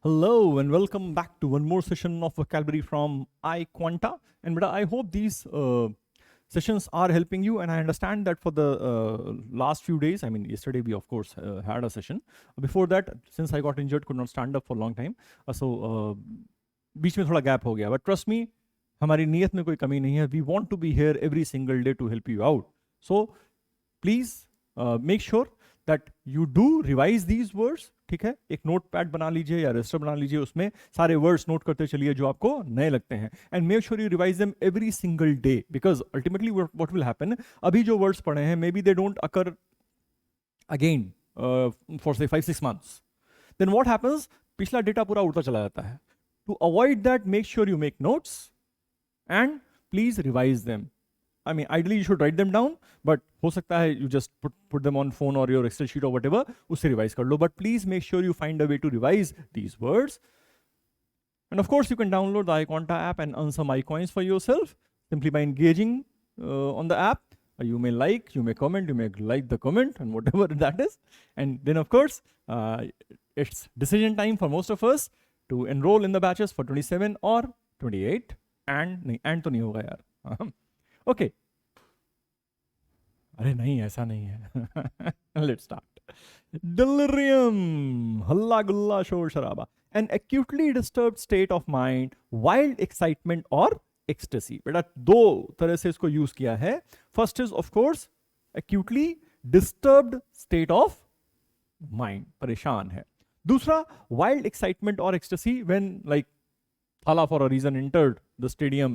Hello and welcome back to one more session of vocabulary from iQuanta. And beta, I hope these sessions are helping you. And I understand that for the last few days, I mean, yesterday we of course had a session. Before that, since I got injured, could not stand up for a long time. बीच में थोड़ा gap हो गया. But trust me, हमारी नीयत में कोई कमी नहीं है. We want to be here every single day to help you out. So please make sure that you do revise these words. ठीक है, एक नोट पैड बना लीजिए या रजिस्टर बना लीजिए, उसमें सारे वर्ड्स नोट करते चलिए जो आपको नए लगते हैं. And make sure you revise them every single day, because ultimately what will happen, अभी जो वर्ड्स पढ़े हैं may be they don't occur again for से 5-6 months. देन व्हाट हैपेंस, पिछला डेटा पूरा उड़ता चला जाता है. To avoid that, make sure you make notes and please revise them. I mean, ideally you should write them down, but हो सकता है you just put them on phone or your Excel sheet or whatever, उससे revise कर लो. But please make sure you find a way to revise these words. And of course, you can download the iQuanta app and earn some iCoins for yourself simply by engaging on the app. You may like, you may comment, you may like the comment and whatever that is. And then of course, it's decision time for most of us to enroll in the batches for 27 or 28. And तो नहीं होगा यार. Okay, अरे नहीं, ऐसा नहीं है. Let's start. Delirium, हल्ला गुल्ला शोर शराबा, an acutely disturbed state of mind, wild excitement और एक्सटेसी. बेटा दो तरह से इसको यूज किया है. First is of course acutely disturbed state of mind, परेशान है. दूसरा वाइल्ड एक्साइटमेंट और ecstasy, when like Thala for a reason entered the stadium,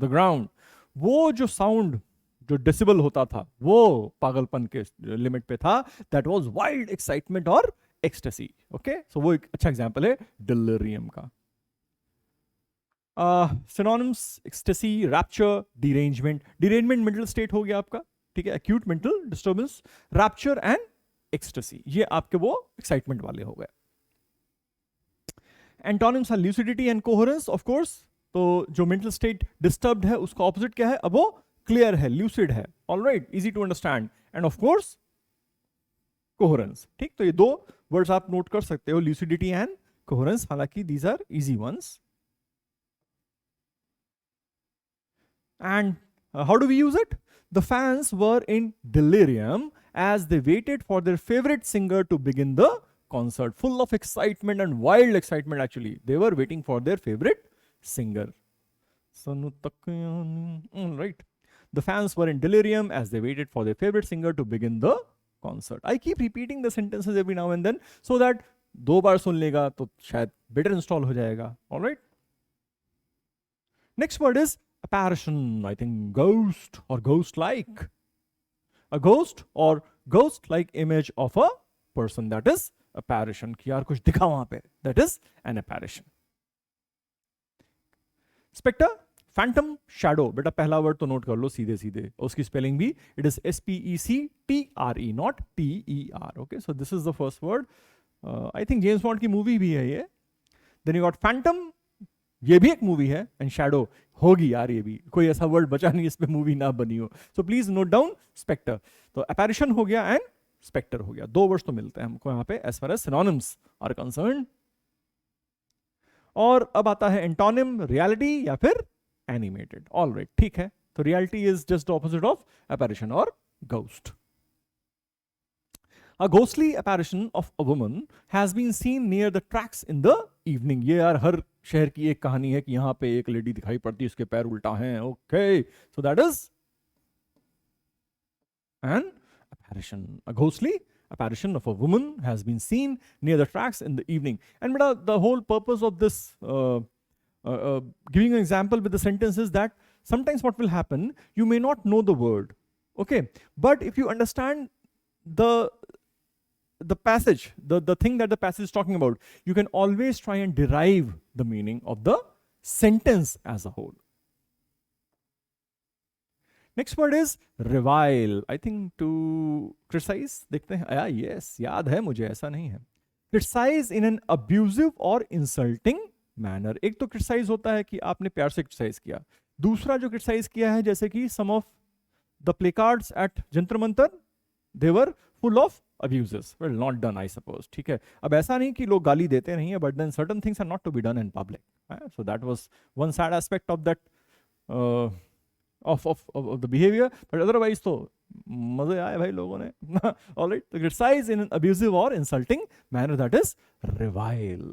the ground. वो जो साउंड जो डेसिबल होता था वो पागलपन के लिमिट पे था. दैट वाज वाइल्ड एक्साइटमेंट और एक्सटेसी. ओके, सो वो एक अच्छा एग्जांपल है डिलीरियम का. Synonyms, ecstasy, rapture, derangement. Derangement mental state हो गया आपका, ठीक है, acute mental disturbance. Rapture and ecstasy ये आपके वो एक्साइटमेंट वाले हो गए. Antonyms are lucidity and coherence. Of course, तो जो मेंटल स्टेट डिस्टर्ब्ड है उसका ऑपोजिट क्या है, अब वो क्लियर है, ल्यूसिड है. Alright, easy to understand. And of course coherence. ठीक, तो ये दो वर्ड्स आप नोट कर सकते हो, ल्यूसिडिटी एंड कोहेरेंस. हालांकि these are easy ones. And how do we use it? The fans were in delirium as they waited for their favorite singer to begin the concert. Full of excitement and wild excitement actually. They were waiting for their favorite singer. Right. The fans were in delirium as they waited for their favorite singer to begin the concert. I keep repeating the sentences every now and then so that दो बार सुन लेगा तो शायद better install हो जाएगा. All right. Next word is apparition. I think ghost or ghost-like. A ghost or ghost-like image of a person, that is apparition. कि यार कुछ दिखा वहां पे, that is an apparition. Spectre, phantom, shadow. बेटा पहला वर्ड तो नोट कर लो सीधे सीधे, उसकी स्पेलिंग भी it is SPECTRE not TER. Okay, so this is the first word. I think James Bond की मूवी भी है ये. Then you got phantom, ये भी एक मूवी है. एंड शैडो होगी यार, ये भी कोई ऐसा वर्ड बचा नहीं इस पे मूवी ना बनी हो. So please note down spectre. तो अपैरिशन हो गया एंड स्पेक्टर हो गया. दो वर्ड्स तो मिलते हैं हमको यहाँ पे as far as synonyms are concern. और अब आता है एंटोनिम, रियलिटी या फिर एनिमेटेड. ऑलराइट, ठीक है. तो reality is just the opposite of apparition और ghost. A ghostly apparition of a woman has been seen near the tracks in the evening. ये यार हर शहर की एक कहानी है कि यहाँ पे एक लेडी दिखाई पड़ती है, उसके पैर उल्टा हैं. Okay, so that is an apparition. A ghostly apparition of a woman has been seen near the tracks in the evening. And the whole purpose of this giving an example with the sentence is that sometimes what will happen, you may not know the word, okay, but if you understand the passage, the thing that the passage is talking about, you can always try and derive the meaning of the sentence as a whole. Next word is revile. I think to criticize. देखते हैं. Yes, याद है मुझे, ऐसा नहीं है. Criticize in an abusive or insulting manner. एक तो criticize होता है कि आपने प्यार से criticize किया. दूसरा जो criticize किया है, जैसे कि some of the placards at Jantar Mantar, they were full of abuses. Well, not done, I suppose. ठीक है, अब ऐसा नहीं कि लोग गाली देते नहीं है, but then certain things are not to be done in public. So that was one sad aspect of that of the behavior, but otherwise तो मजे आए भाई लोगों ने. All right, to criticize in an abusive or insulting manner, that is revile.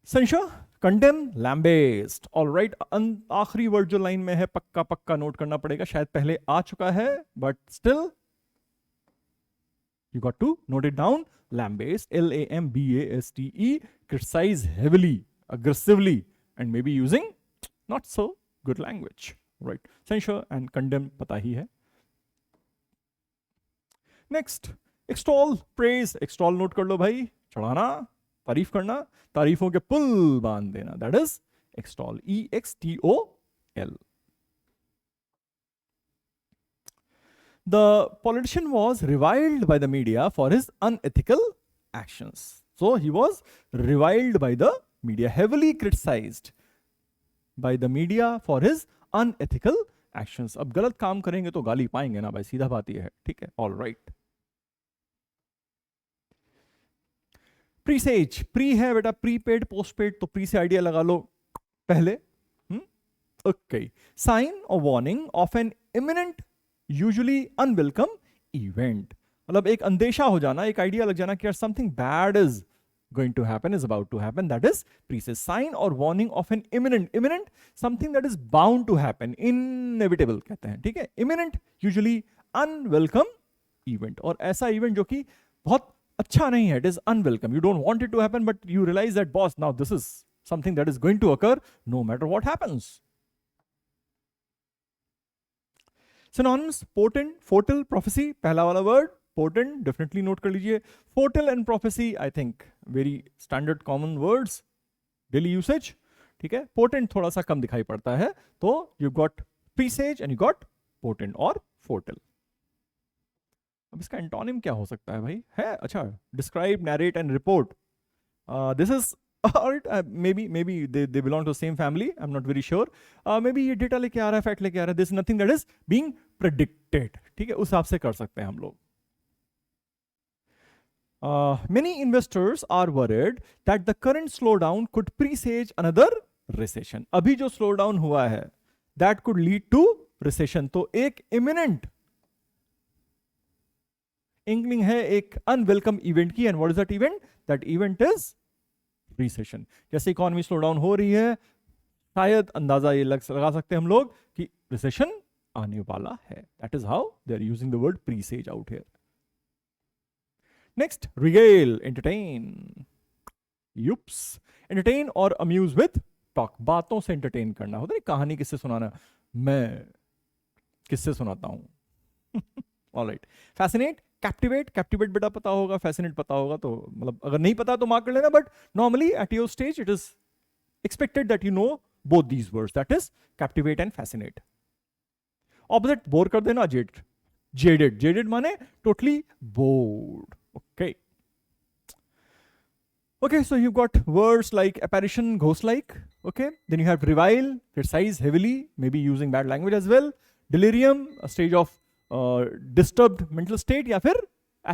Censure, condemn, lambaste. All right, आखिरी word जो line में है पक्का पक्का नोट करना पड़ेगा, शायद पहले आ चुका है, but still you got to note it down. Lambaste, L-A-M-B-A-S-T-E, criticize heavily, aggressively, and maybe using not so good language. Right, censure and condemn पता ही है. Next, extol, praise. Extol note कर लो भाई, चढ़ाना, तारीफ करना, तारीफों के पुल बांध देना, that is extol, E-X-T-O-L. The politician was reviled by the media for his unethical actions. So he was reviled by the media, heavily criticized by the media for his unethical actions. अब गलत काम करेंगे तो गाली पाएंगे ना भाई, सीधा बात ये है. ठीक है, all right. प्रीसेज, प्री है बेटा, प्रीपेड पोस्टपेड, तो प्री से आइडिया लगा लो पहले. ओके, साइन और warning of an imminent usually unwelcome event. मतलब एक अंदेशा हो जाना, एक आइडिया लग जाना कि यार something bad is going to happen, is about to happen, that is presages. Sign or warning of an imminent something that is bound to happen, inevitable कहते हैं. ठीक है, imminent usually unwelcome event, और ऐसा event जो कि बहुत अच्छा नहीं है, it is unwelcome, you don't want it to happen, but you realize that boss, now this is something that is going to occur no matter what happens. Synonyms, potent, foretell, prophecy. पहला वाला word potent, definitely note कर लीजिए. Foretell and prophecy, I think very standard common words, daily usage. ठीक है, potent थोड़ा सा कम दिखाई पड़ता है, तो you got presage and you got potent or foretell. अब इसका एंटोनिम क्या हो सकता है भाई? है अच्छा, describe, narrate and report. This is maybe they belong to the same family, I'm not very sure. Maybe ये डेटा लेके आ रहा है, फैक्ट लेके आ रहा है, this is nothing that is being predicted. ठीक है, उस हिसाब से कर सकते हैं हम लोग. Many investors are worried that the current slowdown could presage another recession. अभी जो slowdown हुआ है, that could lead to recession. तो एक imminent inkling है एक unwelcome event की, and what is that event? That event is recession. जैसे इकोनॉमी स्लो डाउन हो रही है, शायद अंदाजा ये लगा सकते हैं हम लोग कि recession आने वाला है. That is how they are using the word presage out here. Next, regale, entertain. Yups. Entertain or amuse with talk. बातों से entertain करना होता है. कहानी किससे सुनाना, मैं किससे सुनाता हूं. All right. Fascinate, captivate. Captivate बेटा पता होगा, fascinate पता होगा, तो मतलब अगर नहीं पता तो मार्क कर लेना, but normally at your stage it is expected that you know both these words, that is captivate and fascinate. Opposite, bore कर देना, jaded. Jaded, jaded माने totally bored. Okay. Okay, so you've got words like apparition, ghost-like. Okay, then you have revile, criticize heavily, maybe using bad language as well. Delirium, a stage of disturbed mental state, या फिर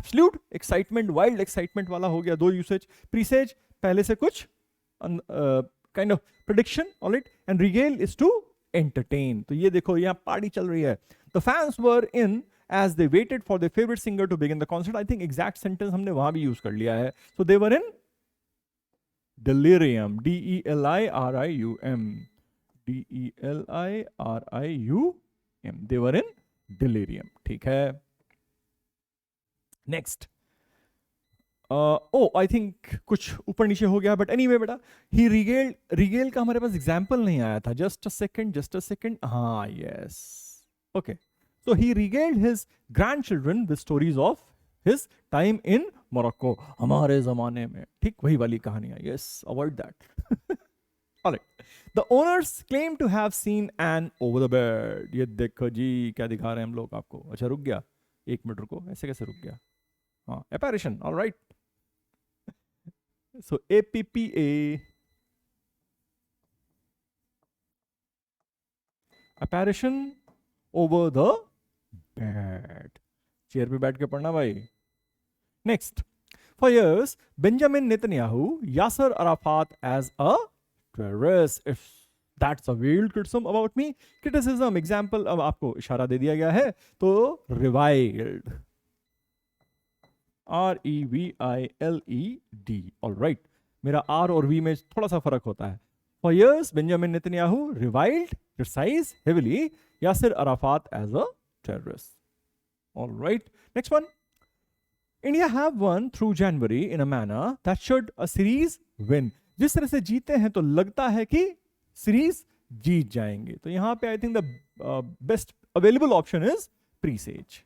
absolute excitement, wild excitement वाला हो गया, दो usage. Presage, पहले से कुछ kind of prediction, all right. And regale is to entertain. तो ये देखो यहाँ party चल रही है. The fans were in as they waited for their favorite singer to begin the concert. I think exact sentence हमने वहाँ भी use कर लिया है. So they were in delirium, D-E-L-I-R-I-U-M, D-E-L-I-R-I-U-M. They were in delirium. ठीक है. Next. I think कुछ ऊपर नीचे हो गया, but anyway बेटा, he regaled. Regale का हमारे पास example नहीं आया था. Just a second. हाँ, yes. Okay. So he regaled his grandchildren with stories of his time in Morocco. हमारे ज़माने में, ठीक वही वाली कहानी है. Yes, avoid that. All right. The owners claim to have seen an over the bed. ये देखो जी क्या दिखा रहे हैं हम लोग आपको. अच्छा रुक गया, एक मिनट रुको, ऐसे कैसे रुक गया? हाँ, apparition. All right. So APPA. Apparition over the bad, chair पे बैठ के पढ़ना भाई. Next, for years, Benjamin Netanyahu, Yasser Arafat as a terrorist. If that's a veiled criticism about me, criticism example अब आपको इशारा दे दिया गया है, तो reviled, REVILED. All right, मेरा R और V में थोड़ा सा फर्क होता है. For years, Benjamin Netanyahu reviled, criticized heavily Yasser Arafat as a terrorist. All right, next one. India have won through January in a manner that should a series win. जिस तरह से जीते हैं तो लगता है कि सीरीज जीत जाएंगे. तो यहां पे I think the best available option is precise.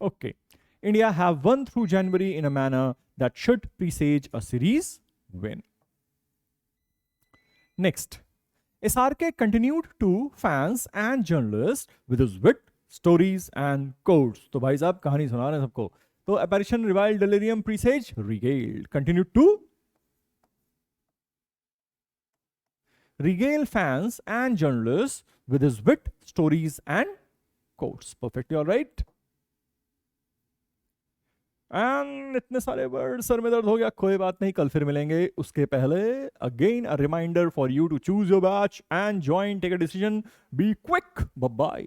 Okay. India have won through January in a manner that should presage a series win. Next, SRK continued to fans and journalists with his wit, stories and quotes. तो भाई साहब कहानी सुना रहे हैं सबको. तो apparition, reviled, delirium, presage, regaled. Continued to regale fans and journalists with his wit, stories and quotes. Perfectly all right. And इतने सारे वर्ड, सर में दर्द हो गया. कोई बात नहीं, कल फिर मिलेंगे. उसके पहले again a reminder for you to choose your batch and join, take a decision, be quick. Bye bye.